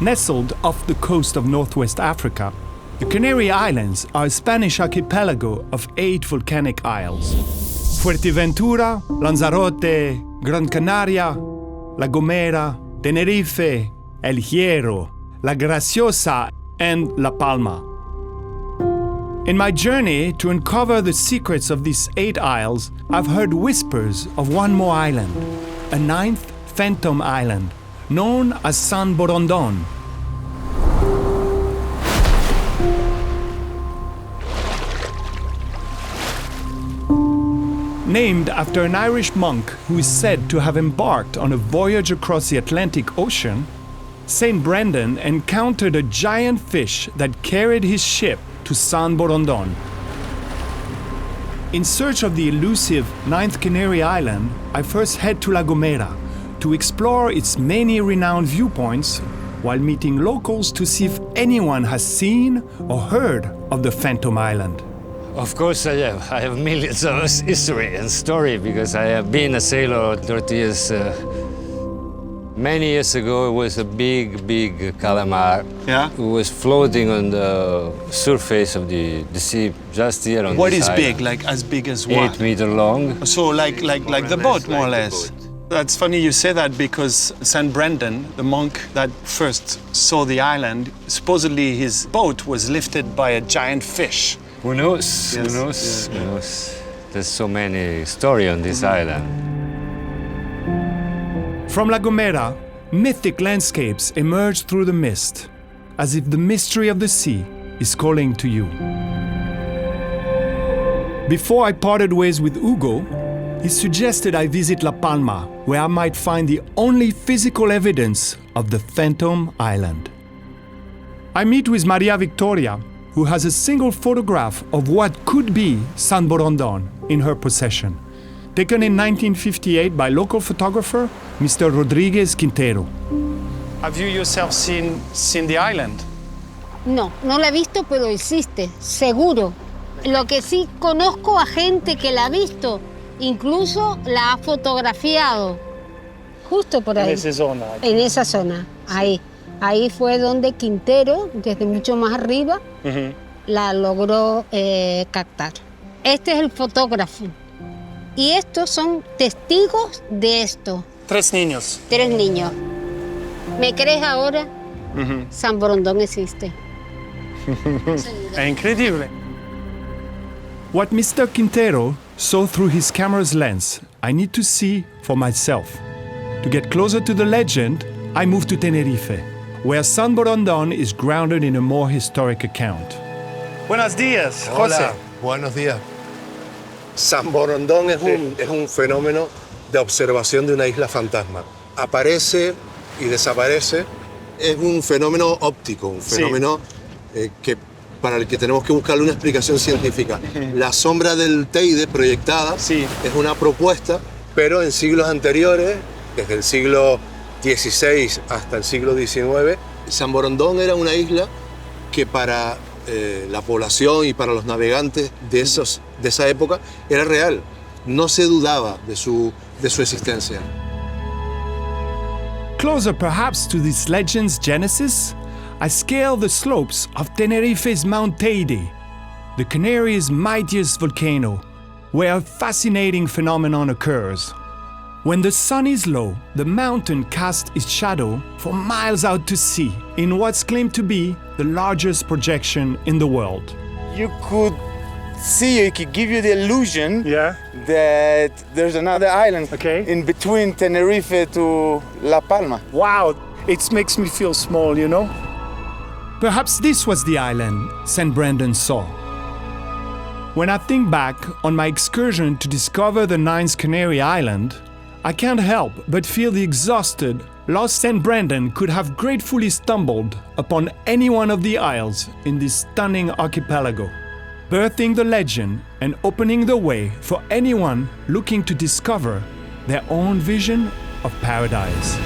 Nestled off the coast of northwest Africa, the Canary Islands are a Spanish archipelago of 8 volcanic isles. Fuerteventura, Lanzarote, Gran Canaria, La Gomera, Tenerife, El Hierro, La Graciosa, and La Palma. In my journey to uncover the secrets of these 8 isles, I've heard whispers of one more island, a 9th phantom island, known as San Borondon. Named after an Irish monk who is said to have embarked on a voyage across the Atlantic Ocean, Saint Brendan encountered a giant fish that carried his ship to San Borondon. In search of the elusive 9th Canary Island, I first head to La Gomera to explore its many renowned viewpoints while meeting locals to see if anyone has seen or heard of the Phantom Island. Of course I have. I have millions of history and story because I have been a sailor 30 years. Many years ago, it was a big calamar who was floating on the surface of the sea just here on What this is island. big? Like as big as what? 8 meters long. So like the boat, more or less. That's funny you say that because Saint Brendan, the monk that first saw the island, supposedly his boat was lifted by a giant fish. Who knows? Yes, Who knows? yeah. Who knows? There's so many stories on this island. From La Gomera, mythic landscapes emerge through the mist, as if the mystery of the sea is calling to you. Before I parted ways with Hugo, he suggested I visit La Palma, where I might find the only physical evidence of the Phantom Island. I meet with Maria Victoria, who has a single photograph of what could be San Borondon in her possession, taken in 1958 by local photographer Mr. Rodriguez Quintero. Have you yourself seen the island? No, no la he visto, pero existe, seguro. Lo que sí conozco a gente que la ha visto, incluso la ha fotografiado, justo por ahí. En esa zona. En esa zona, ahí. Ahí fue donde Quintero, desde mucho más arriba, la logró captar. Este es el fotógrafo. Y estos son testigos de esto. 3 niños. 3 niños. ¿Me crees ahora? San Borondón existe. È incredibile. What Mr. Quintero saw through his camera's lens, I need to see for myself. To get closer to the legend, I move to Tenerife, where San Borondon is grounded in a more historic account. Buenos días, Hola, José. buenos días. San Borondón es un fenómeno de observación de una isla fantasma. Aparece y desaparece. Es un fenómeno óptico, un fenómeno para el que tenemos que buscarle una explicación científica. La sombra del Teide proyectada es una propuesta, pero en siglos anteriores, desde el siglo XVI hasta el siglo XIX, San Borondón era una isla que para la población y para los navegantes de esa época era real. No se dudaba de su existencia. Closer perhaps to this legend's genesis, I scale the slopes of Tenerife's Mount Teide, the Canary's mightiest volcano, where a fascinating phenomenon occurs. When the sun is low, the mountain casts its shadow for miles out to sea in what's claimed to be the largest projection in the world. You could see, it could give you the illusion that there's another island in between Tenerife to La Palma. Wow, it makes me feel small, you know? Perhaps this was the island St. Brendan saw. When I think back on my excursion to discover the 9th Canary Island, I can't help but feel the exhausted, lost St. Brendan could have gratefully stumbled upon any one of the isles in this stunning archipelago, birthing the legend and opening the way for anyone looking to discover their own vision of paradise.